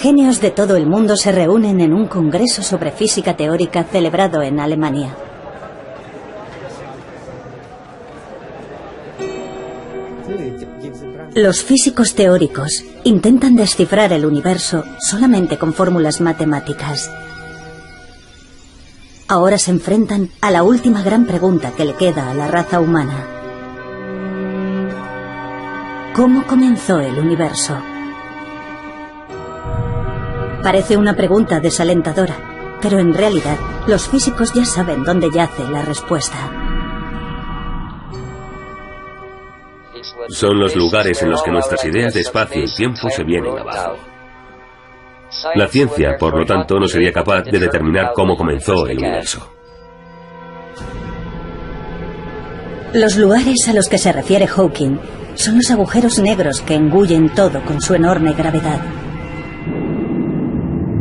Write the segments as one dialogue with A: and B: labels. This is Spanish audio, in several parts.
A: Genios de todo el mundo se reúnen en un congreso sobre física teórica celebrado en Alemania. Los físicos teóricos intentan descifrar el universo solamente con fórmulas matemáticas. Ahora se enfrentan a la última gran pregunta que le queda a la raza humana. ¿Cómo comenzó el universo? Parece una pregunta desalentadora, pero en realidad los físicos ya saben dónde yace la respuesta.
B: Son los lugares en los que nuestras ideas de espacio y tiempo se vienen abajo. La ciencia, por lo tanto, no sería capaz de determinar cómo comenzó el universo.
A: Los lugares a los que se refiere Hawking son los agujeros negros que engullen todo con su enorme gravedad.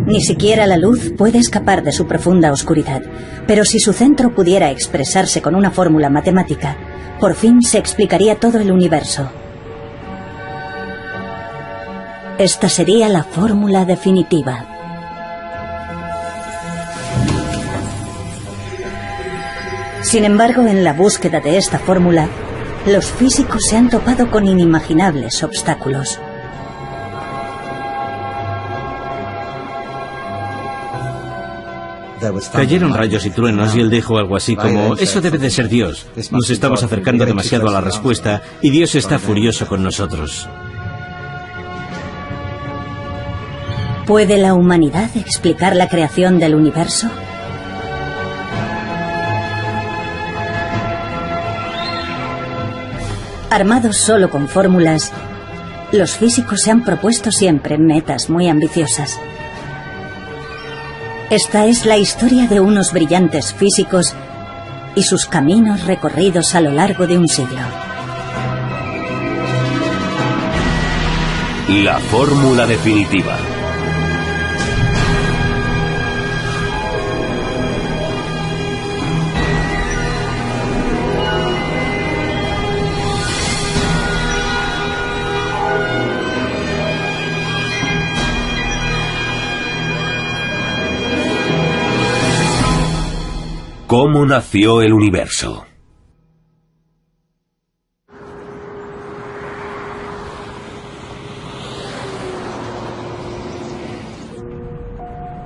A: Ni siquiera la luz puede escapar de su profunda oscuridad, pero si su centro pudiera expresarse con una fórmula matemática, por fin se explicaría todo el universo. Esta sería la fórmula definitiva. Sin embargo, en la búsqueda de esta fórmula, los físicos se han topado con inimaginables obstáculos.
C: Cayeron rayos y truenos y él dijo algo así como: eso debe de ser Dios. Nos estamos acercando demasiado a la respuesta y Dios está furioso con nosotros.
A: ¿Puede la humanidad explicar la creación del universo? Armados solo con fórmulas, los físicos se han propuesto siempre metas muy ambiciosas. Esta es la historia de unos brillantes físicos y sus caminos recorridos a lo largo de un siglo.
B: La fórmula definitiva. ¿Cómo nació el universo?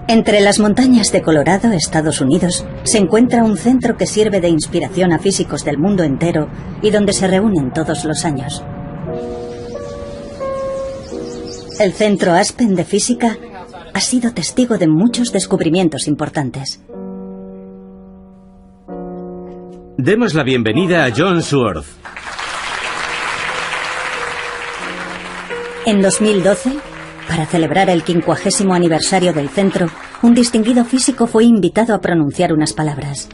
A: Entre las montañas de Colorado, Estados Unidos, se encuentra un centro que sirve de inspiración a físicos del mundo entero y donde se reúnen todos los años. El Centro Aspen de Física ha sido testigo de muchos descubrimientos importantes.
C: Demos la bienvenida a John Sworth.
A: En 2012, para celebrar el 50º aniversario del centro, un distinguido físico fue invitado a pronunciar unas palabras.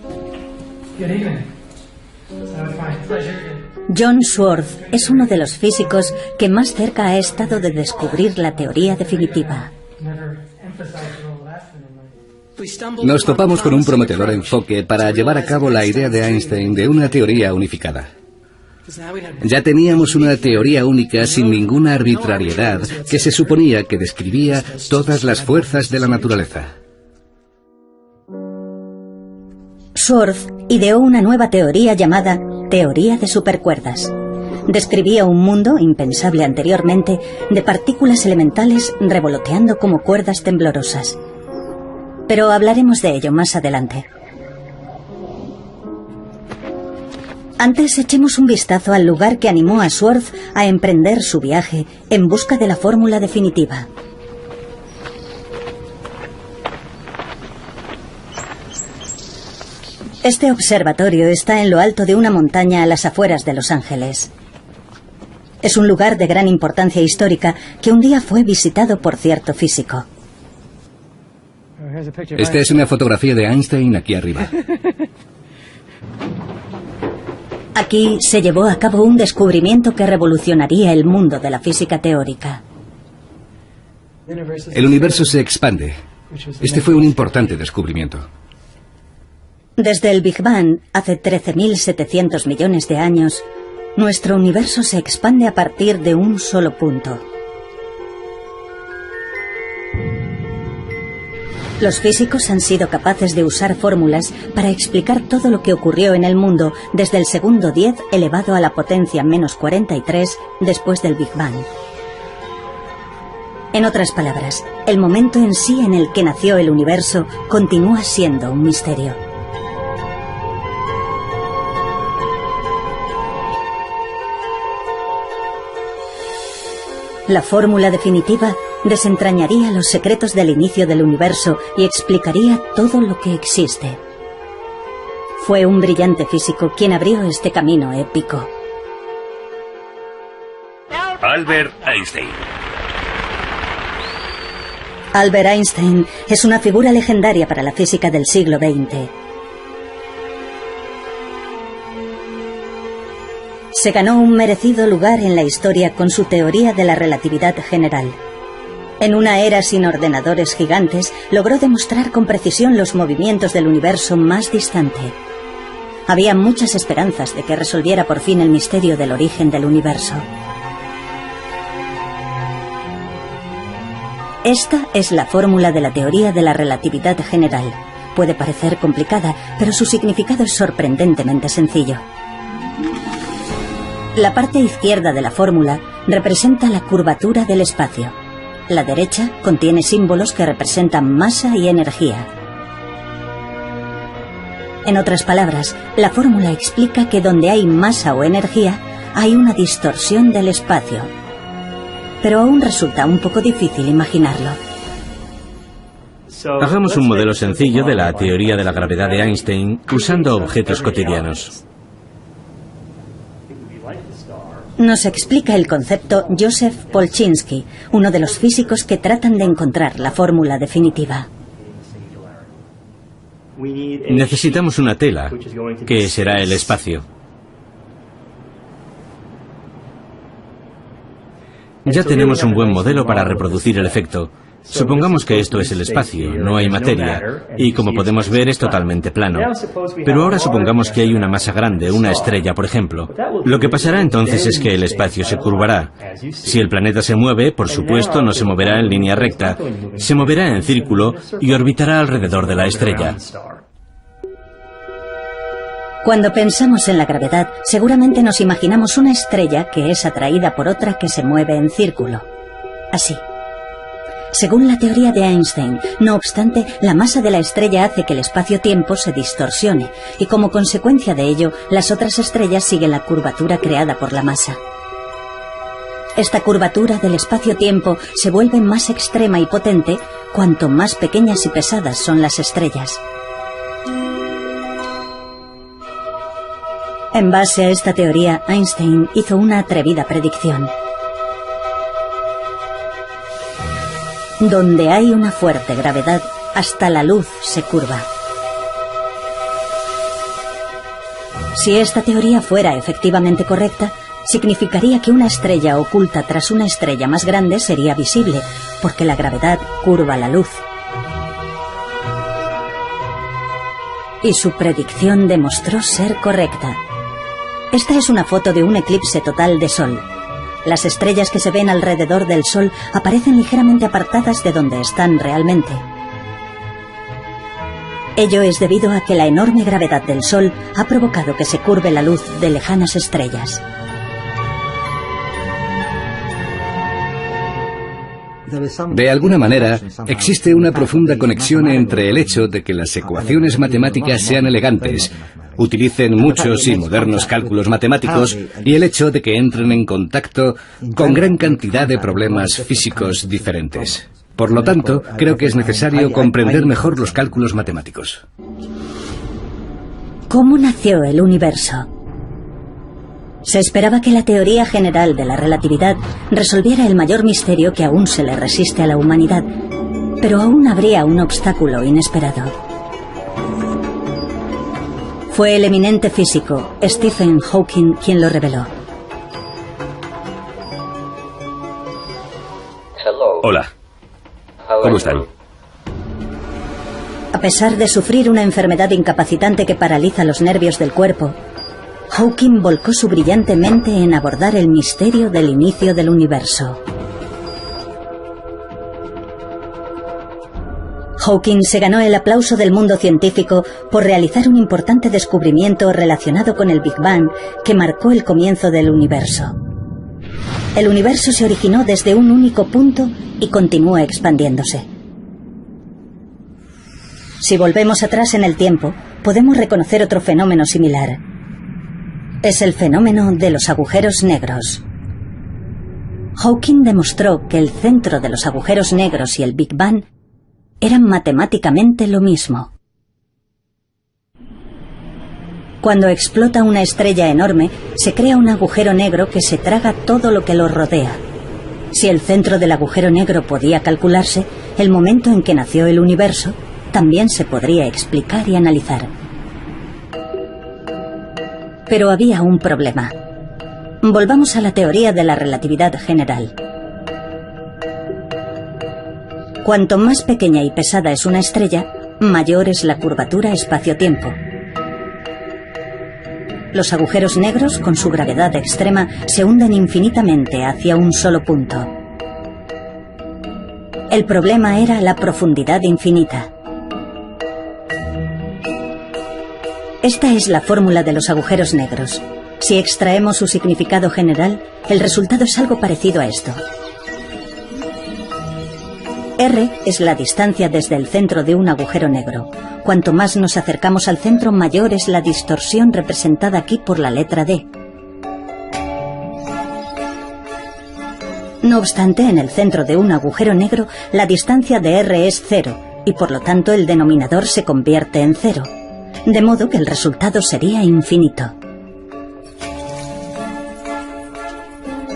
A: John Sworth es uno de los físicos que más cerca ha estado de descubrir la teoría definitiva.
D: Nos topamos con un prometedor enfoque para llevar a cabo la idea de Einstein de una teoría unificada. Ya teníamos una teoría única sin ninguna arbitrariedad que se suponía que describía todas las fuerzas de la naturaleza.
A: Sworth ideó una nueva teoría llamada teoría de supercuerdas. Describía un mundo impensable anteriormente de partículas elementales revoloteando como cuerdas temblorosas. Pero hablaremos de ello más adelante. Antes echemos un vistazo al lugar que animó a Sworth a emprender su viaje en busca de la fórmula definitiva. Este observatorio está en lo alto de una montaña a las afueras de Los Ángeles. Es un lugar de gran importancia histórica que un día fue visitado por cierto físico.
D: Esta es una fotografía de Einstein aquí arriba.
A: Aquí se llevó a cabo un descubrimiento que revolucionaría el mundo de la física teórica.
D: El universo se expande. Este fue un importante descubrimiento.
A: Desde el Big Bang, hace 13.700 millones de años, nuestro universo se expande a partir de un solo punto. Los físicos han sido capaces de usar fórmulas para explicar todo lo que ocurrió en el mundo desde el segundo 10 elevado a la potencia menos 43 después del Big Bang. En otras palabras, el momento en sí en el que nació el universo continúa siendo un misterio. La fórmula definitiva desentrañaría los secretos del inicio del universo y explicaría todo lo que existe. Fue un brillante físico quien abrió este camino épico.
B: Albert Einstein.
A: Albert Einstein es una figura legendaria para la física del siglo XX. Se ganó un merecido lugar en la historia con su teoría de la relatividad general. En una era sin ordenadores gigantes, logró demostrar con precisión los movimientos del universo más distante. Había muchas esperanzas de que resolviera por fin el misterio del origen del universo. Esta es la fórmula de la teoría de la relatividad general. Puede parecer complicada, pero su significado es sorprendentemente sencillo. La parte izquierda de la fórmula representa la curvatura del espacio. La derecha contiene símbolos que representan masa y energía. En otras palabras, la fórmula explica que donde hay masa o energía, hay una distorsión del espacio. Pero aún resulta un poco difícil imaginarlo.
C: Hagamos un modelo sencillo de la teoría de la gravedad de Einstein usando objetos cotidianos.
A: Nos explica el concepto Joseph Polchinski, uno de los físicos que tratan de encontrar la fórmula definitiva.
C: Necesitamos una tela, que será el espacio. Ya tenemos un buen modelo para reproducir el efecto. Supongamos que esto es el espacio, no hay materia, y como podemos ver es totalmente plano. Pero ahora supongamos que hay una masa grande, una estrella, por ejemplo. Lo que pasará entonces es que el espacio se curvará. Si el planeta se mueve, por supuesto, no se moverá en línea recta, se moverá en círculo y orbitará alrededor de la estrella.
A: Cuando pensamos en la gravedad, seguramente nos imaginamos una estrella que es atraída por otra que se mueve en círculo. Así. Según la teoría de Einstein, no obstante, la masa de la estrella hace que el espacio-tiempo se distorsione, y como consecuencia de ello, las otras estrellas siguen la curvatura creada por la masa. Esta curvatura del espacio-tiempo se vuelve más extrema y potente cuanto más pequeñas y pesadas son las estrellas. En base a esta teoría, Einstein hizo una atrevida predicción. Donde hay una fuerte gravedad, hasta la luz se curva. Si esta teoría fuera efectivamente correcta, significaría que una estrella oculta tras una estrella más grande sería visible, porque la gravedad curva la luz. Y su predicción demostró ser correcta. Esta es una foto de un eclipse total de Sol. Las estrellas que se ven alrededor del Sol aparecen ligeramente apartadas de donde están realmente. Ello es debido a que la enorme gravedad del Sol ha provocado que se curve la luz de lejanas estrellas.
D: De alguna manera, existe una profunda conexión entre el hecho de que las ecuaciones matemáticas sean elegantes, utilicen muchos y modernos cálculos matemáticos, y el hecho de que entren en contacto con gran cantidad de problemas físicos diferentes. Por lo tanto, creo que es necesario comprender mejor los cálculos matemáticos.
A: ¿Cómo nació el universo? Se esperaba que la teoría general de la relatividad resolviera el mayor misterio que aún se le resiste a la humanidad, pero aún habría un obstáculo inesperado. Fue el eminente físico Stephen Hawking quien lo reveló.
B: Hola. ¿Cómo están?
A: A pesar de sufrir una enfermedad incapacitante que paraliza los nervios del cuerpo, Hawking volcó su brillante mente en abordar el misterio del inicio del universo. Hawking se ganó el aplauso del mundo científico por realizar un importante descubrimiento relacionado con el Big Bang que marcó el comienzo del universo. El universo se originó desde un único punto y continúa expandiéndose. Si volvemos atrás en el tiempo, podemos reconocer otro fenómeno similar. Es el fenómeno de los agujeros negros. Hawking demostró que el centro de los agujeros negros y el Big Bang eran matemáticamente lo mismo. Cuando explota una estrella enorme, se crea un agujero negro que se traga todo lo que lo rodea. Si el centro del agujero negro podía calcularse, el momento en que nació el universo también se podría explicar y analizar. Pero había un problema. Volvamos a la teoría de la relatividad general. Cuanto más pequeña y pesada es una estrella, mayor es la curvatura espacio-tiempo. Los agujeros negros, con su gravedad extrema, se hunden infinitamente hacia un solo punto. El problema era la profundidad infinita. Esta es la fórmula de los agujeros negros. Si extraemos su significado general, el resultado es algo parecido a esto. R es la distancia desde el centro de un agujero negro. Cuanto más nos acercamos al centro, mayor es la distorsión representada aquí por la letra D. No obstante, en el centro de un agujero negro, la distancia de R es 0, y por lo tanto el denominador se convierte en 0. De modo que el resultado sería infinito.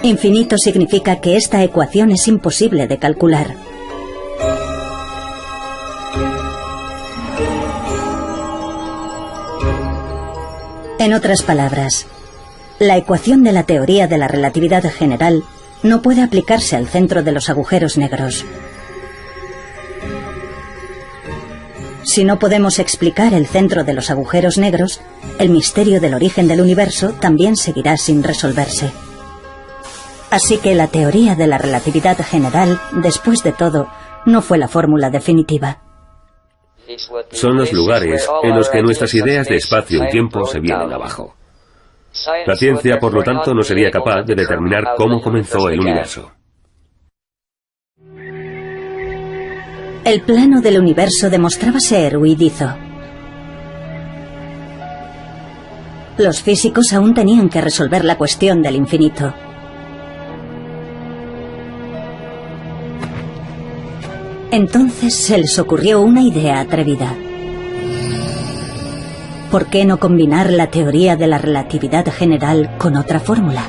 A: Infinito significa que esta ecuación es imposible de calcular. En otras palabras, la ecuación de la teoría de la relatividad general no puede aplicarse al centro de los agujeros negros. Si no podemos explicar el centro de los agujeros negros, el misterio del origen del universo también seguirá sin resolverse. Así que la teoría de la relatividad general, después de todo, no fue la fórmula definitiva.
B: Son los lugares en los que nuestras ideas de espacio y tiempo se vienen abajo. La ciencia, por lo tanto, no sería capaz de determinar cómo comenzó el universo.
A: El plano del universo demostraba ser huidizo. Los físicos aún tenían que resolver la cuestión del infinito. Entonces se les ocurrió una idea atrevida. ¿Por qué no combinar la teoría de la relatividad general con otra fórmula?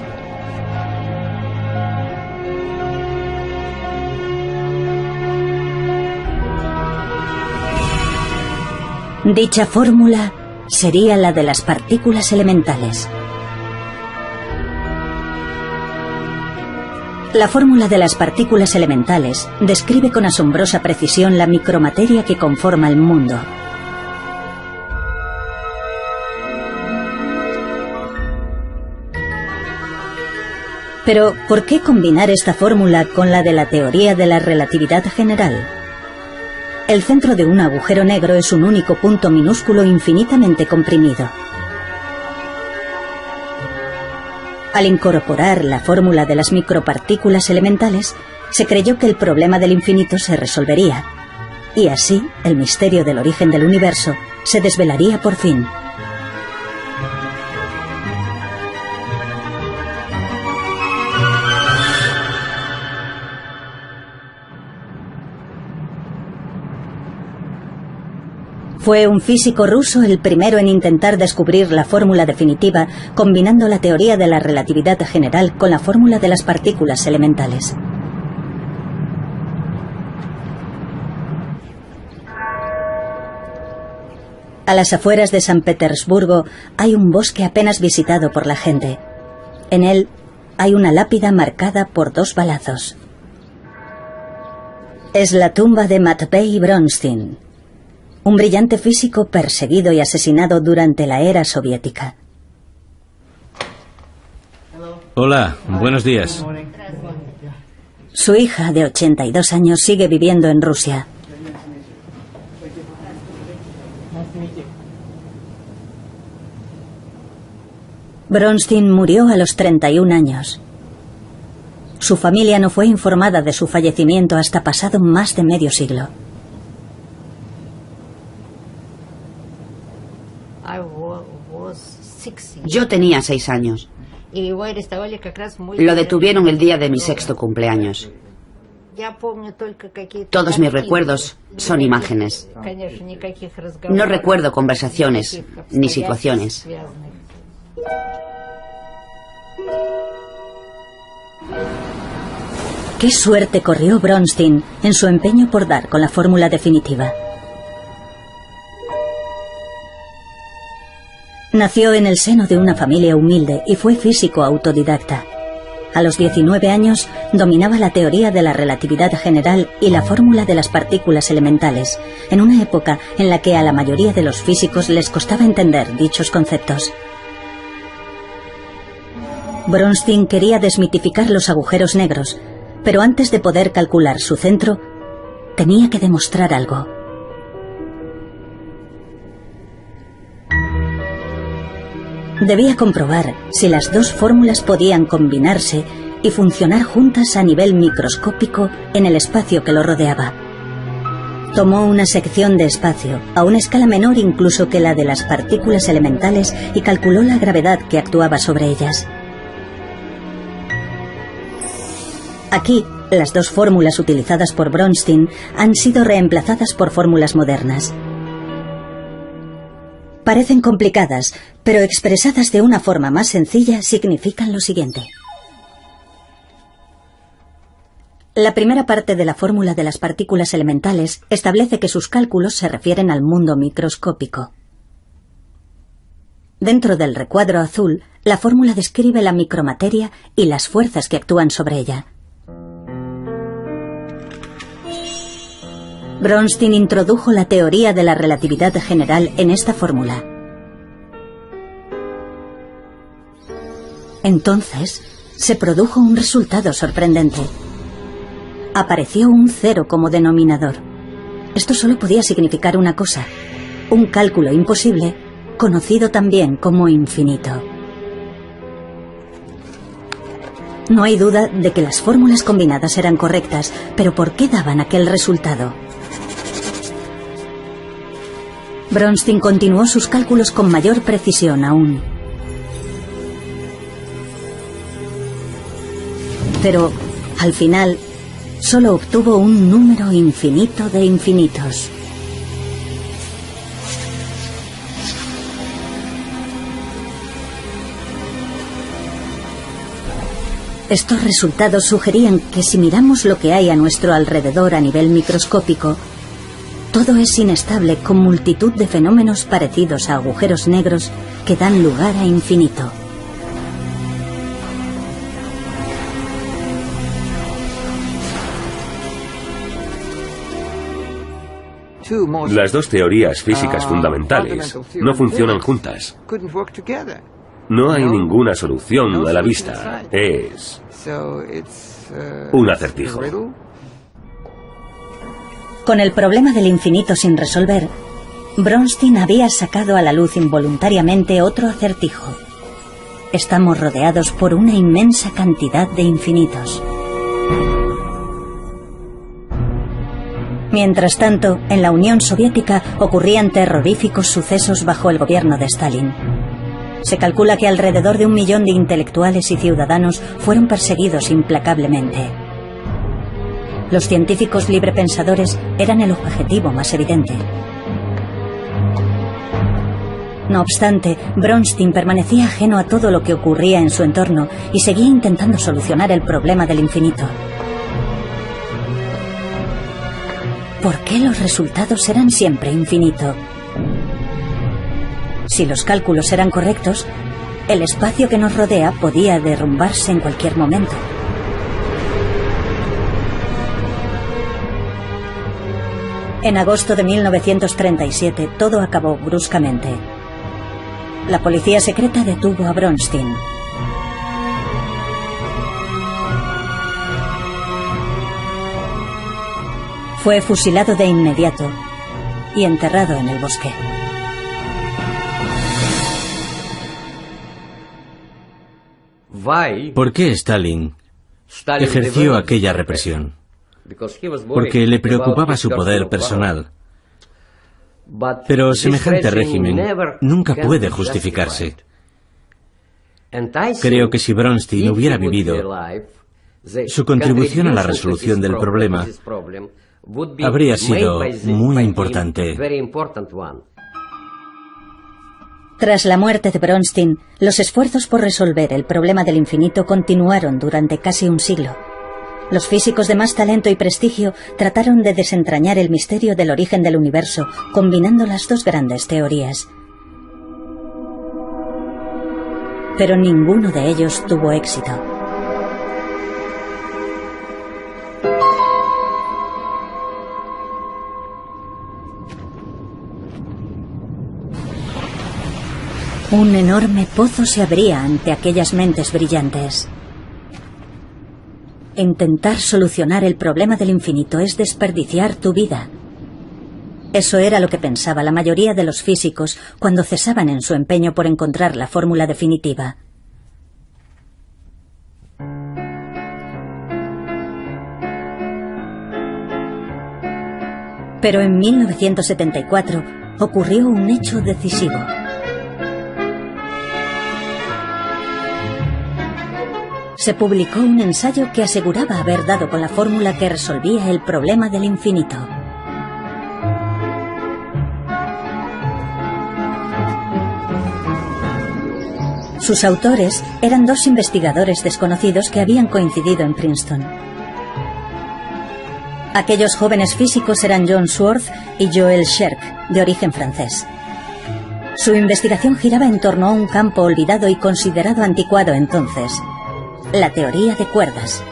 A: Dicha fórmula sería la de las partículas elementales. La fórmula de las partículas elementales describe con asombrosa precisión la micromateria que conforma el mundo. Pero, ¿por qué combinar esta fórmula con la de la teoría de la relatividad general? El centro de un agujero negro es un único punto minúsculo infinitamente comprimido. Al incorporar la fórmula de las micropartículas elementales, se creyó que el problema del infinito se resolvería, y así el misterio del origen del universo se desvelaría por fin. Fue un físico ruso el primero en intentar descubrir la fórmula definitiva combinando la teoría de la relatividad general con la fórmula de las partículas elementales. A las afueras de San Petersburgo hay un bosque apenas visitado por la gente. En él hay una lápida marcada por 2 balazos. Es la tumba de Matvei Bronstein, un brillante físico perseguido y asesinado durante la era soviética.
C: Hola, buenos días.
A: Su hija, de 82 años, sigue viviendo en Rusia. Bronstein murió a los 31 años. Su familia no fue informada de su fallecimiento hasta pasado más de medio siglo.
E: Yo tenía 6 años. Lo detuvieron el día de mi 6º cumpleaños. Todos mis recuerdos son imágenes. No recuerdo conversaciones ni situaciones.
A: Qué suerte corrió Bronstein en su empeño por dar con la fórmula definitiva. Nació en el seno de una familia humilde y fue físico autodidacta. A los 19 años dominaba la teoría de la relatividad general y la fórmula de las partículas elementales, en una época en la que a la mayoría de los físicos les costaba entender dichos conceptos. Bronstein quería desmitificar los agujeros negros, pero antes de poder calcular su centro, tenía que demostrar algo. Debía comprobar si las 2 fórmulas podían combinarse y funcionar juntas a nivel microscópico en el espacio que lo rodeaba. Tomó una sección de espacio, a una escala menor incluso que la de las partículas elementales, y calculó la gravedad que actuaba sobre ellas. Aquí, las 2 fórmulas utilizadas por Bronstein han sido reemplazadas por fórmulas modernas. Parecen complicadas, pero expresadas de una forma más sencilla significan lo siguiente. La primera parte de la fórmula de las partículas elementales establece que sus cálculos se refieren al mundo microscópico. Dentro del recuadro azul, la fórmula describe la micromateria y las fuerzas que actúan sobre ella. Bronstein introdujo la teoría de la relatividad general en esta fórmula. Entonces, se produjo un resultado sorprendente. Apareció un 0 como denominador. Esto solo podía significar una cosa: un cálculo imposible, conocido también como infinito. No hay duda de que las fórmulas combinadas eran correctas, pero ¿por qué daban aquel resultado? Bronstein continuó sus cálculos con mayor precisión aún. Pero, al final, solo obtuvo un número infinito de infinitos. Estos resultados sugerían que si miramos lo que hay a nuestro alrededor a nivel microscópico, todo es inestable, con multitud de fenómenos parecidos a agujeros negros que dan lugar a infinito.
B: Las 2 teorías físicas fundamentales no funcionan juntas. No hay ninguna solución a la vista. Es un acertijo.
A: Con el problema del infinito sin resolver, Bronstein había sacado a la luz involuntariamente otro acertijo. Estamos rodeados por una inmensa cantidad de infinitos. Mientras tanto, en la Unión Soviética ocurrían terroríficos sucesos bajo el gobierno de Stalin. Se calcula que alrededor de 1 millón de intelectuales y ciudadanos fueron perseguidos implacablemente. Los científicos librepensadores eran el objetivo más evidente. No obstante, Bronstein permanecía ajeno a todo lo que ocurría en su entorno y seguía intentando solucionar el problema del infinito. ¿Por qué los resultados eran siempre infinito? Si los cálculos eran correctos, el espacio que nos rodea podía derrumbarse en cualquier momento. En agosto de 1937, todo acabó bruscamente. La policía secreta detuvo a Bronstein. Fue fusilado de inmediato y enterrado en el bosque.
C: ¿Por qué Stalin ejerció aquella represión? Porque le preocupaba su poder personal. Pero semejante régimen nunca puede justificarse. Creo que si Bronstein hubiera vivido, su contribución a la resolución del problema habría sido muy importante.
A: Tras la muerte de Bronstein, los esfuerzos por resolver el problema del infinito continuaron durante casi un siglo. Los físicos de más talento y prestigio trataron de desentrañar el misterio del origen del universo, combinando las dos grandes teorías. Pero ninguno de ellos tuvo éxito. Un enorme pozo se abría ante aquellas mentes brillantes. Intentar solucionar el problema del infinito es desperdiciar tu vida. Eso era lo que pensaba la mayoría de los físicos cuando cesaban en su empeño por encontrar la fórmula definitiva. Pero en 1974 ocurrió un hecho decisivo. Se publicó un ensayo que aseguraba haber dado con la fórmula que resolvía el problema del infinito. Sus autores eran dos investigadores desconocidos que habían coincidido en Princeton. Aquellos jóvenes físicos eran John Swartz y Joël Scherk, de origen francés. Su investigación giraba en torno a un campo olvidado y considerado anticuado entonces: la teoría de cuerdas.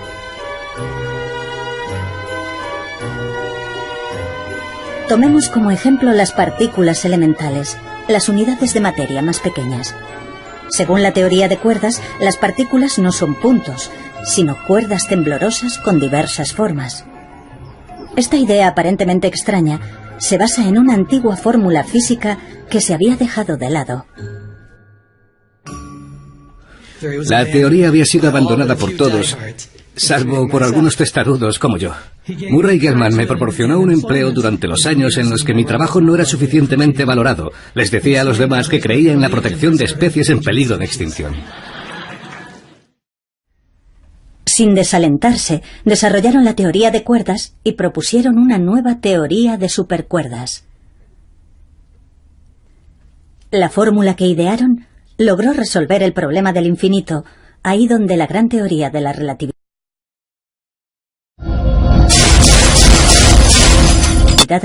A: Tomemos como ejemplo las partículas elementales, las unidades de materia más pequeñas. Según la teoría de cuerdas, las partículas no son puntos, sino cuerdas temblorosas con diversas formas. Esta idea aparentemente extraña se basa en una antigua fórmula física que se había dejado de lado.
D: La teoría había sido abandonada por todos, salvo por algunos testarudos como yo. Murray Gell-Mann me proporcionó un empleo durante los años en los que mi trabajo no era suficientemente valorado. Les decía a los demás que creía en la protección de especies en peligro de extinción.
A: Sin desalentarse, desarrollaron la teoría de cuerdas y propusieron una nueva teoría de supercuerdas. La fórmula que idearon logró resolver el problema del infinito, ahí donde la gran teoría de la relatividad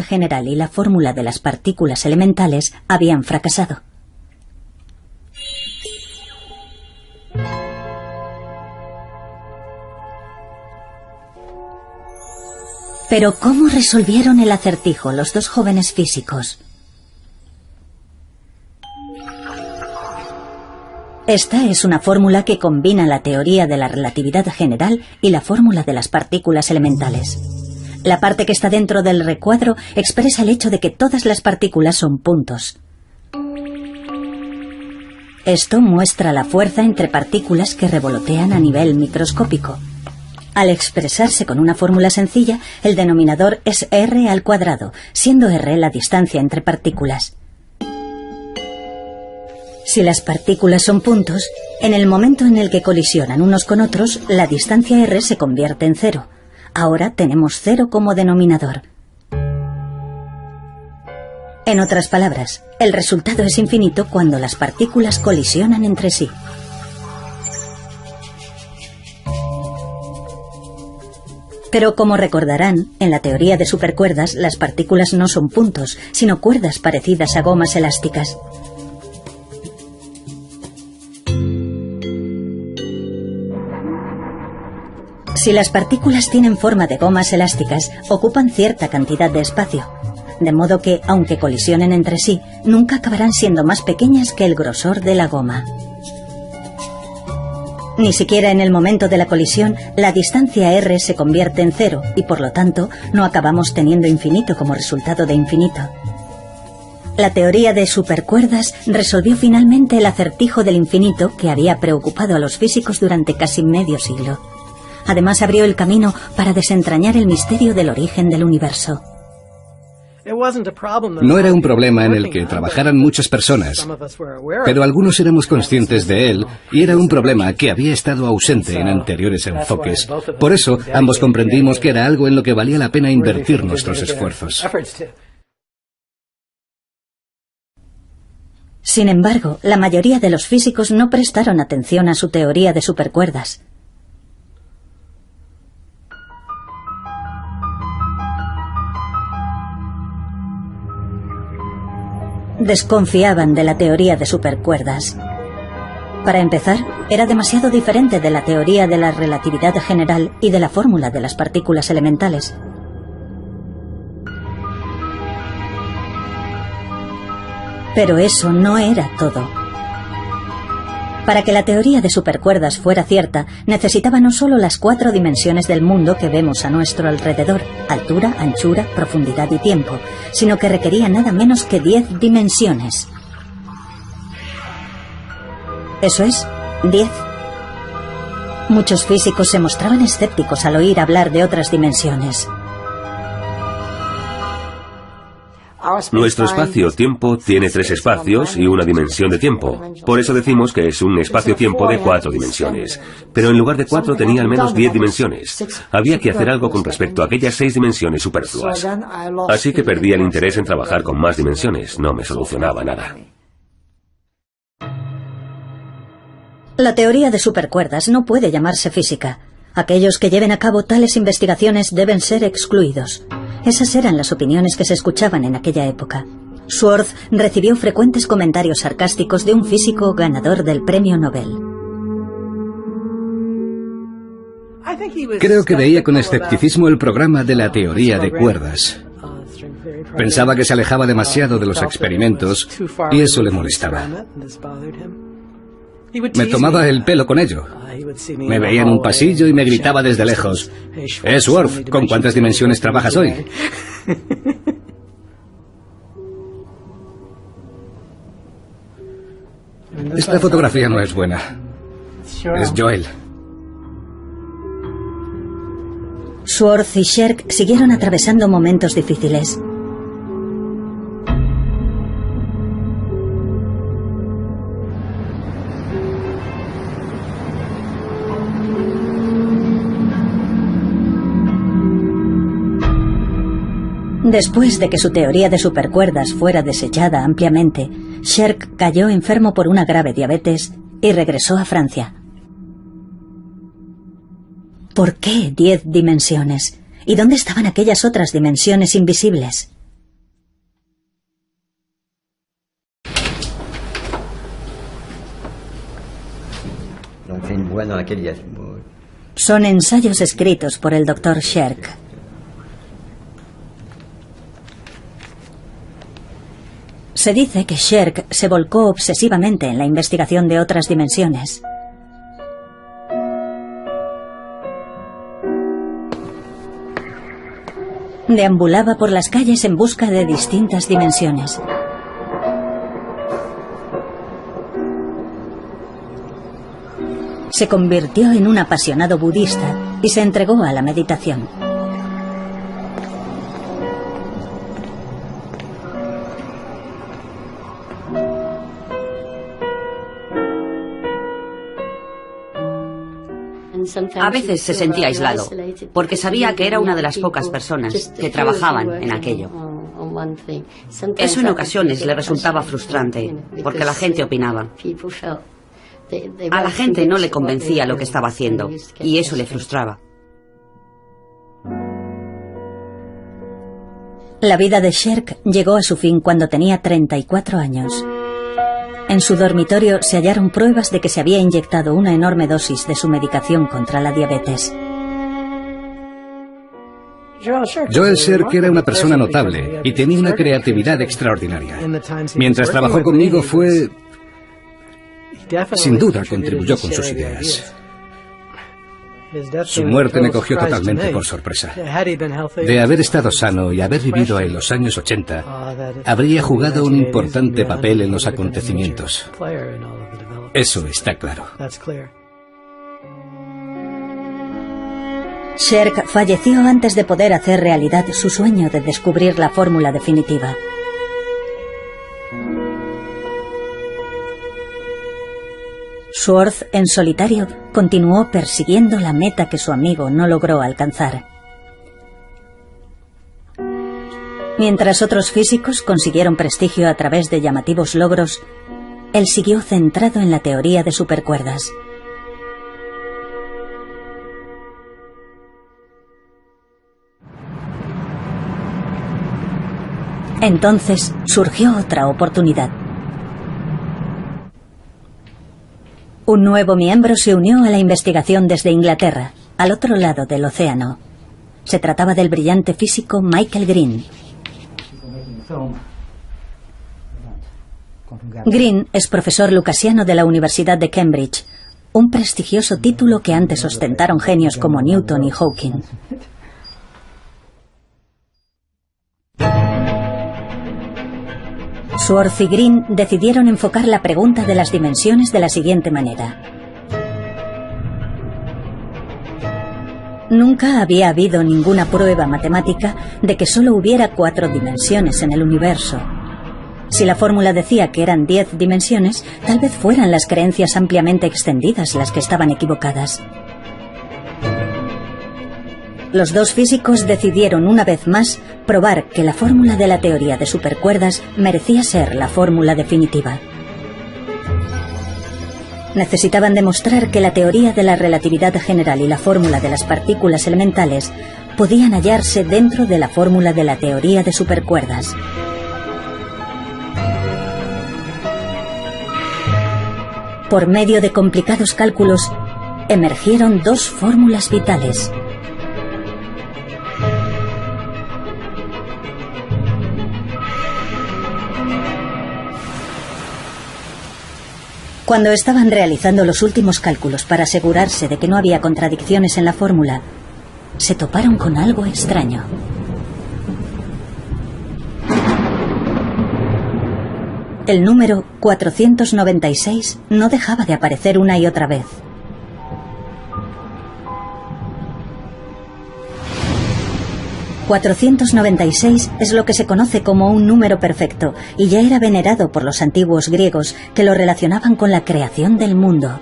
A: general y la fórmula de las partículas elementales habían fracasado. Pero ¿cómo resolvieron el acertijo los dos jóvenes físicos? Esta es una fórmula que combina la teoría de la relatividad general y la fórmula de las partículas elementales. La parte que está dentro del recuadro expresa el hecho de que todas las partículas son puntos. Esto muestra la fuerza entre partículas que revolotean a nivel microscópico. Al expresarse con una fórmula sencilla, el denominador es r², siendo r la distancia entre partículas. Si las partículas son puntos, en el momento en el que colisionan unos con otros, la distancia r se convierte en 0. Ahora tenemos 0 como denominador. En otras palabras, el resultado es infinito cuando las partículas colisionan entre sí. Pero como recordarán, en la teoría de supercuerdas, las partículas no son puntos, sino cuerdas parecidas a gomas elásticas. Si las partículas tienen forma de gomas elásticas, ocupan cierta cantidad de espacio, de modo que, aunque colisionen entre sí, nunca acabarán siendo más pequeñas que el grosor de la goma. Ni siquiera en el momento de la colisión, la distancia r se convierte en cero y, por lo tanto, no acabamos teniendo infinito como resultado de infinito. La teoría de supercuerdas resolvió finalmente el acertijo del infinito que había preocupado a los físicos durante casi medio siglo. Además, abrió el camino para desentrañar el misterio del origen del universo.
D: No era un problema en el que trabajaran muchas personas, pero algunos éramos conscientes de él y era un problema que había estado ausente en anteriores enfoques. Por eso, ambos comprendimos que era algo en lo que valía la pena invertir nuestros esfuerzos.
A: Sin embargo, la mayoría de los físicos no prestaron atención a su teoría de supercuerdas. Desconfiaban de la teoría de supercuerdas. Para empezar, era demasiado diferente de la teoría de la relatividad general y de la fórmula de las partículas elementales. Pero eso no era todo. Para que la teoría de supercuerdas fuera cierta, necesitaba no solo las 4 dimensiones del mundo que vemos a nuestro alrededor, altura, anchura, profundidad y tiempo, sino que requería nada menos que 10 dimensiones. Eso es, 10. Muchos físicos se mostraban escépticos al oír hablar de otras dimensiones.
B: Nuestro espacio-tiempo tiene 3 espacios y una dimensión de tiempo. Por eso decimos que es un espacio-tiempo de 4 dimensiones. Pero en lugar de 4 tenía al menos 10 dimensiones. Había que hacer algo con respecto a aquellas 6 dimensiones superfluas. Así que perdí el interés en trabajar con más dimensiones. No me solucionaba nada.
A: La teoría de supercuerdas no puede llamarse física. Aquellos que lleven a cabo tales investigaciones deben ser excluidos. Esas eran las opiniones que se escuchaban en aquella época. Schwartz recibió frecuentes comentarios sarcásticos de un físico ganador del premio Nobel.
D: Creo que veía con escepticismo el programa de la teoría de cuerdas. Pensaba que se alejaba demasiado de los experimentos y eso le molestaba. Me tomaba el pelo con ello. Me veía en un pasillo y me gritaba desde lejos: Schwartz, ¿con cuántas dimensiones trabajas hoy? Esta fotografía no es buena. Es Joel.
A: Schwartz y Sherk siguieron atravesando momentos difíciles. Después de que su teoría de supercuerdas fuera desechada ampliamente, Sherk cayó enfermo por una grave diabetes y regresó a Francia. ¿Por qué 10 dimensiones? ¿Y dónde estaban aquellas otras dimensiones invisibles? Son ensayos escritos por el Dr. Sherk. Se dice que Sherk se volcó obsesivamente en la investigación de otras dimensiones. Deambulaba por las calles en busca de distintas dimensiones. Se convirtió en un apasionado budista y se entregó a la meditación.
E: A veces se sentía aislado, porque sabía que era una de las pocas personas que trabajaban en aquello. Eso en ocasiones le resultaba frustrante, porque la gente opinaba. A la gente no le convencía lo que estaba haciendo, y eso le frustraba.
A: La vida de Sherk llegó a su fin cuando tenía 34 años. En su dormitorio se hallaron pruebas de que se había inyectado una enorme dosis de su medicación contra la diabetes.
D: Joel Sherk era una persona notable y tenía una creatividad extraordinaria. Mientras trabajó conmigo sin duda contribuyó con sus ideas. Su muerte me cogió totalmente por sorpresa. De haber estado sano y haber vivido en los años 80, habría jugado un importante papel en los acontecimientos. Eso está claro.
A: Sherk falleció antes de poder hacer realidad su sueño de descubrir la fórmula definitiva. Sworth, en solitario, continuó persiguiendo la meta que su amigo no logró alcanzar. Mientras otros físicos consiguieron prestigio a través de llamativos logros, él siguió centrado en la teoría de supercuerdas. Entonces surgió otra oportunidad. Un nuevo miembro se unió a la investigación desde Inglaterra, al otro lado del océano. Se trataba del brillante físico Michael Green. Green es profesor lucasiano de la Universidad de Cambridge, un prestigioso título que antes ostentaron genios como Newton y Hawking. Sworth y Green decidieron enfocar la pregunta de las dimensiones de la siguiente manera. Nunca había habido ninguna prueba matemática de que solo hubiera 4 dimensiones en el universo. Si la fórmula decía que eran 10 dimensiones, tal vez fueran las creencias ampliamente extendidas las que estaban equivocadas. Los dos físicos decidieron una vez más probar que la fórmula de la teoría de supercuerdas merecía ser la fórmula definitiva. Necesitaban demostrar que la teoría de la relatividad general y la fórmula de las partículas elementales podían hallarse dentro de la fórmula de la teoría de supercuerdas. Por medio de complicados cálculos, emergieron 2 fórmulas vitales. Cuando estaban realizando los últimos cálculos para asegurarse de que no había contradicciones en la fórmula, se toparon con algo extraño. El número 496 no dejaba de aparecer una y otra vez. ...496 es lo que se conoce como un número perfecto y ya era venerado por los antiguos griegos que lo relacionaban con la creación del mundo.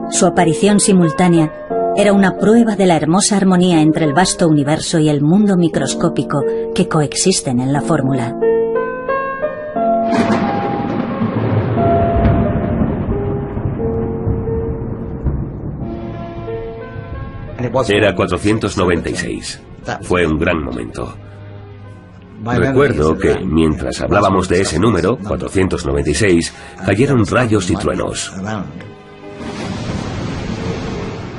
A: Su aparición simultánea era una prueba de la hermosa armonía entre el vasto universo y el mundo microscópico que coexisten en la fórmula.
B: Era 496. Fue un gran momento. Recuerdo que, mientras hablábamos de ese número, 496, cayeron rayos y truenos.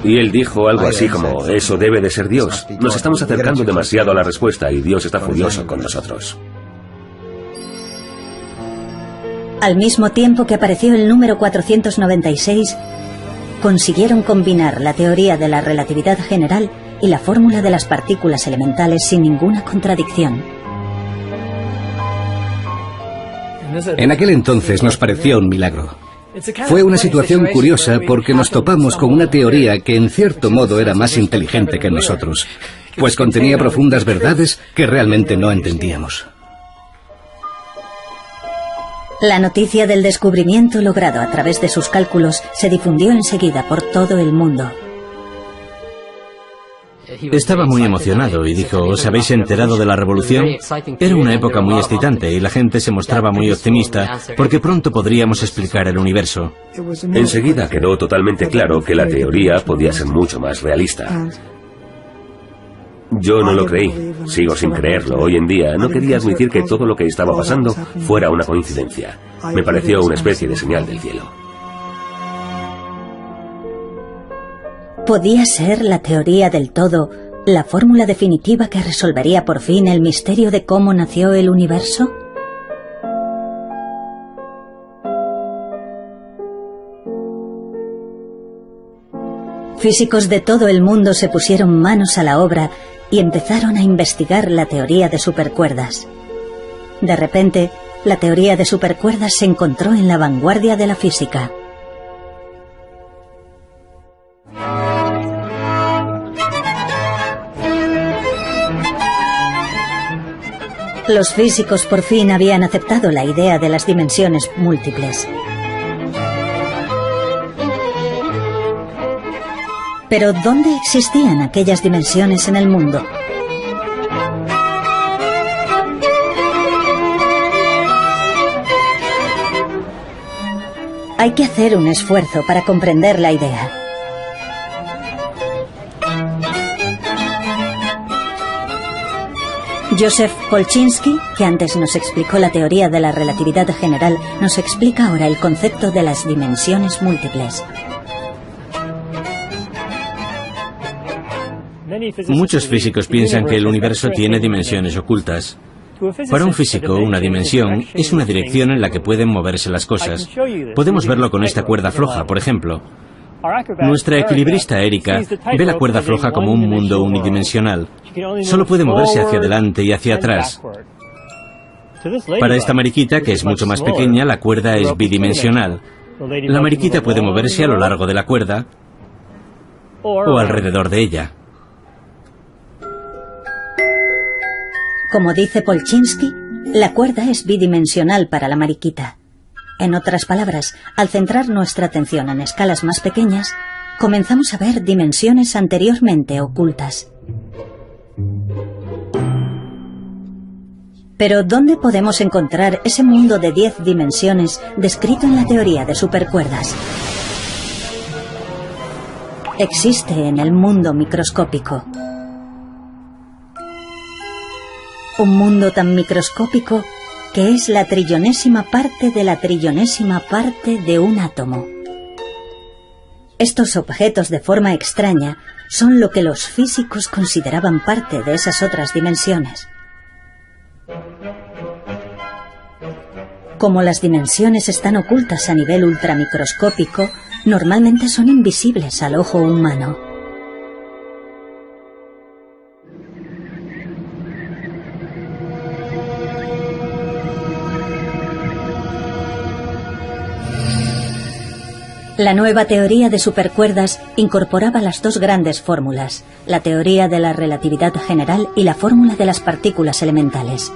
B: Y él dijo algo así como, eso debe de ser Dios. Nos estamos acercando demasiado a la respuesta y Dios está furioso con nosotros.
A: Al mismo tiempo que apareció el número 496, consiguieron combinar la teoría de la relatividad general y la fórmula de las partículas elementales sin ninguna contradicción.
D: En aquel entonces nos pareció un milagro. Fue una situación curiosa porque nos topamos con una teoría que en cierto modo era más inteligente que nosotros, pues contenía profundas verdades que realmente no entendíamos.
A: La noticia del descubrimiento logrado a través de sus cálculos se difundió enseguida por todo el mundo.
C: Estaba muy emocionado y dijo, ¿os habéis enterado de la revolución? Era una época muy excitante y la gente se mostraba muy optimista porque pronto podríamos explicar el universo.
B: Enseguida quedó totalmente claro que la teoría podía ser mucho más realista. Yo no lo creí, sigo sin creerlo. Hoy en día no quería admitir que todo lo que estaba pasando fuera una coincidencia. Me pareció una especie de señal del cielo.
A: ¿Podía ser la teoría del todo la fórmula definitiva que resolvería por fin el misterio de cómo nació el universo? Físicos de todo el mundo se pusieron manos a la obra y empezaron a investigar la teoría de supercuerdas. De repente, la teoría de supercuerdas se encontró en la vanguardia de la física. Los físicos por fin habían aceptado la idea de las dimensiones múltiples. Pero ¿dónde existían aquellas dimensiones en el mundo? Hay que hacer un esfuerzo para comprender la idea. Joseph Polchinski, que antes nos explicó la teoría de la relatividad general, nos explica ahora el concepto de las dimensiones múltiples.
C: Muchos físicos piensan que el universo tiene dimensiones ocultas. Para un físico, una dimensión es una dirección en la que pueden moverse las cosas. Podemos verlo con esta cuerda floja, por ejemplo. Nuestra equilibrista Erika ve la cuerda floja como un mundo unidimensional. Solo puede moverse hacia adelante y hacia atrás. Para esta mariquita, que es mucho más pequeña, la cuerda es bidimensional. La mariquita puede moverse a lo largo de la cuerda o alrededor de ella.
A: Como dice Polchinski, la cuerda es bidimensional para la mariquita. En otras palabras, al centrar nuestra atención en escalas más pequeñas, comenzamos a ver dimensiones anteriormente ocultas. Pero ¿dónde podemos encontrar ese mundo de 10 dimensiones descrito en la teoría de supercuerdas? Existe en el mundo microscópico. Un mundo tan microscópico que es la trillonésima parte de la trillonésima parte de un átomo. Estos objetos de forma extraña son lo que los físicos consideraban parte de esas otras dimensiones. Como las dimensiones están ocultas a nivel ultramicroscópico, normalmente son invisibles al ojo humano. La nueva teoría de supercuerdas incorporaba las dos grandes fórmulas, la teoría de la relatividad general y la fórmula de las partículas elementales.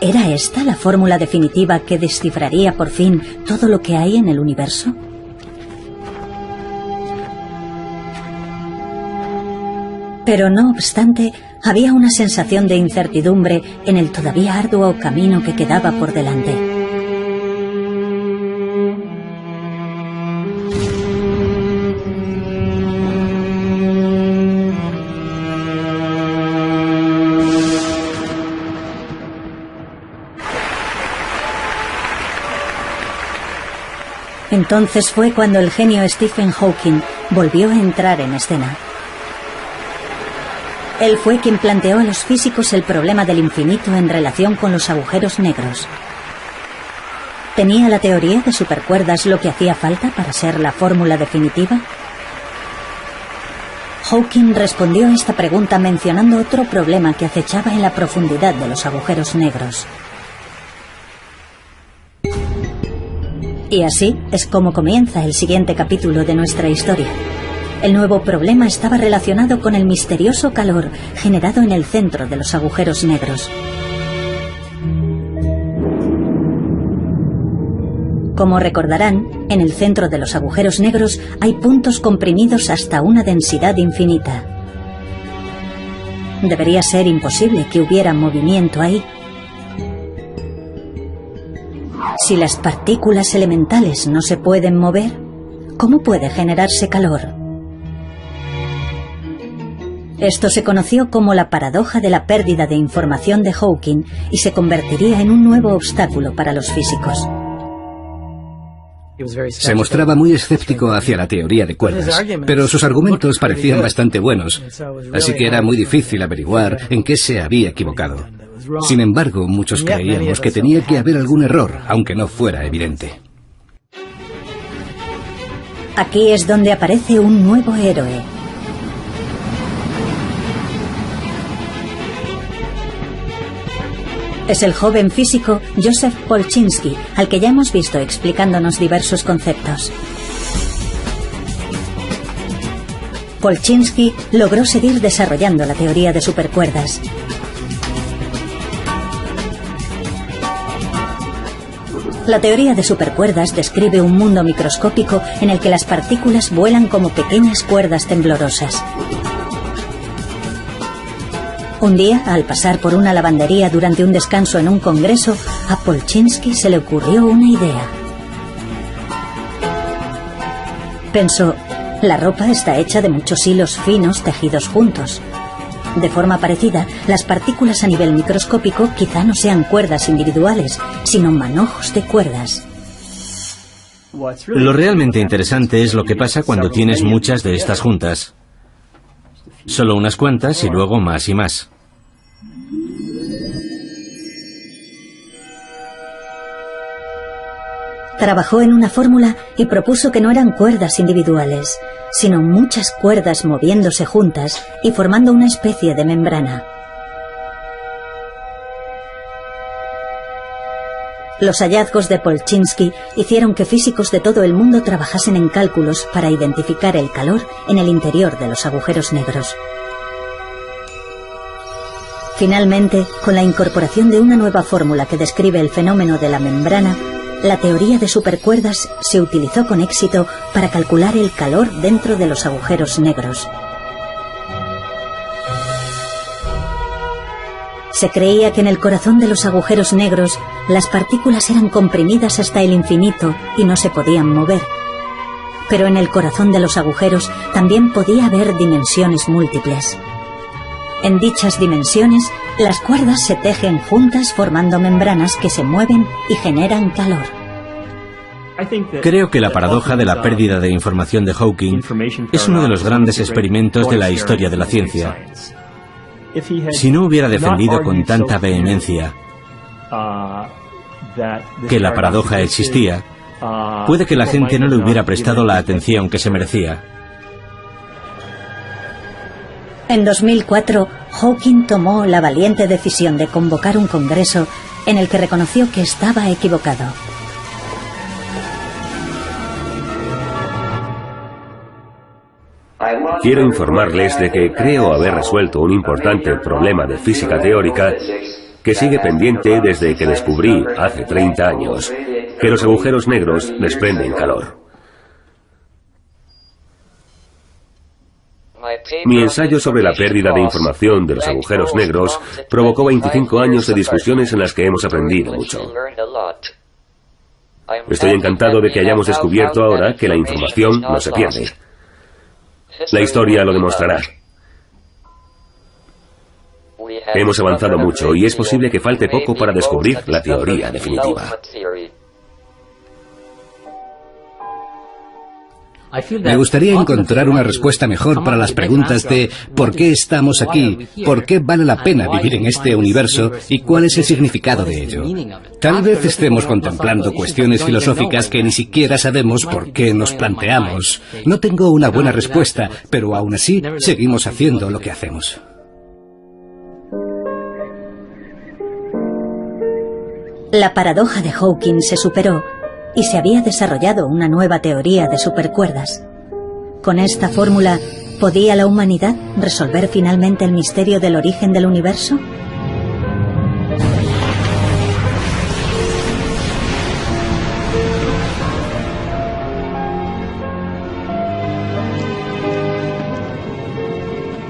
A: ¿Era esta la fórmula definitiva que descifraría por fin todo lo que hay en el universo? Pero no obstante, había una sensación de incertidumbre en el todavía arduo camino que quedaba por delante. Entonces fue cuando el genio Stephen Hawking volvió a entrar en escena. Él fue quien planteó a los físicos el problema del infinito en relación con los agujeros negros. ¿Tenía la teoría de supercuerdas lo que hacía falta para ser la fórmula definitiva? Hawking respondió a esta pregunta mencionando otro problema que acechaba en la profundidad de los agujeros negros. Y así es como comienza el siguiente capítulo de nuestra historia. El nuevo problema estaba relacionado con el misterioso calor generado en el centro de los agujeros negros. Como recordarán, en el centro de los agujeros negros hay puntos comprimidos hasta una densidad infinita. Debería ser imposible que hubiera movimiento ahí. Si las partículas elementales no se pueden mover, ¿cómo puede generarse calor? Esto se conoció como la paradoja de la pérdida de información de Hawking y se convertiría en un nuevo obstáculo para los físicos.
D: Se mostraba muy escéptico hacia la teoría de cuerdas, pero sus argumentos parecían bastante buenos, así que era muy difícil averiguar en qué se había equivocado. Sin embargo, muchos creíamos que tenía que haber algún error, aunque no fuera evidente.
A: Aquí es donde aparece un nuevo héroe. Es el joven físico Joseph Polchinski, al que ya hemos visto explicándonos diversos conceptos. Polchinski logró seguir desarrollando la teoría de supercuerdas. La teoría de supercuerdas describe un mundo microscópico en el que las partículas vuelan como pequeñas cuerdas temblorosas. Un día, al pasar por una lavandería durante un descanso en un congreso, a Polchinski se le ocurrió una idea. Pensó, la ropa está hecha de muchos hilos finos tejidos juntos. De forma parecida, las partículas a nivel microscópico quizá no sean cuerdas individuales, sino manojos de cuerdas.
C: Lo realmente interesante es lo que pasa cuando tienes muchas de estas juntas. Solo unas cuantas y luego más y más.
A: Trabajó en una fórmula y propuso que no eran cuerdas individuales, sino muchas cuerdas moviéndose juntas y formando una especie de membrana. Los hallazgos de Polchinski hicieron que físicos de todo el mundo trabajasen en cálculos para identificar el calor en el interior de los agujeros negros. Finalmente, con la incorporación de una nueva fórmula que describe el fenómeno de la membrana, la teoría de supercuerdas se utilizó con éxito para calcular el calor dentro de los agujeros negros. Se creía que en el corazón de los agujeros negros las partículas eran comprimidas hasta el infinito y no se podían mover. Pero en el corazón de los agujeros también podía haber dimensiones múltiples. En dichas dimensiones, las cuerdas se tejen juntas formando membranas que se mueven y generan calor.
C: Creo que la paradoja de la pérdida de información de Hawking es uno de los grandes experimentos de la historia de la ciencia. Si no hubiera defendido con tanta vehemencia que la paradoja existía, puede que la gente no le hubiera prestado la atención que se merecía.
A: En 2004, Hawking tomó la valiente decisión de convocar un congreso en el que reconoció que estaba equivocado.
B: Quiero informarles de que creo haber resuelto un importante problema de física teórica que sigue pendiente desde que descubrí, hace 30 años, que los agujeros negros desprenden calor. Mi ensayo sobre la pérdida de información de los agujeros negros provocó 25 años de discusiones en las que hemos aprendido mucho. Estoy encantado de que hayamos descubierto ahora que la información no se pierde. La historia lo demostrará. Hemos avanzado mucho y es posible que falte poco para descubrir la teoría definitiva.
D: Me gustaría encontrar una respuesta mejor para las preguntas de ¿por qué estamos aquí? ¿Por qué vale la pena vivir en este universo? ¿Y cuál es el significado de ello? Tal vez estemos contemplando cuestiones filosóficas que ni siquiera sabemos por qué nos planteamos. No tengo una buena respuesta, pero aún así seguimos haciendo lo que hacemos.
A: La paradoja de Hawking se superó y se había desarrollado una nueva teoría de supercuerdas. Con esta fórmula, ¿podía la humanidad resolver finalmente el misterio del origen del universo?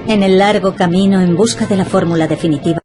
A: En el largo camino en busca de la fórmula definitiva,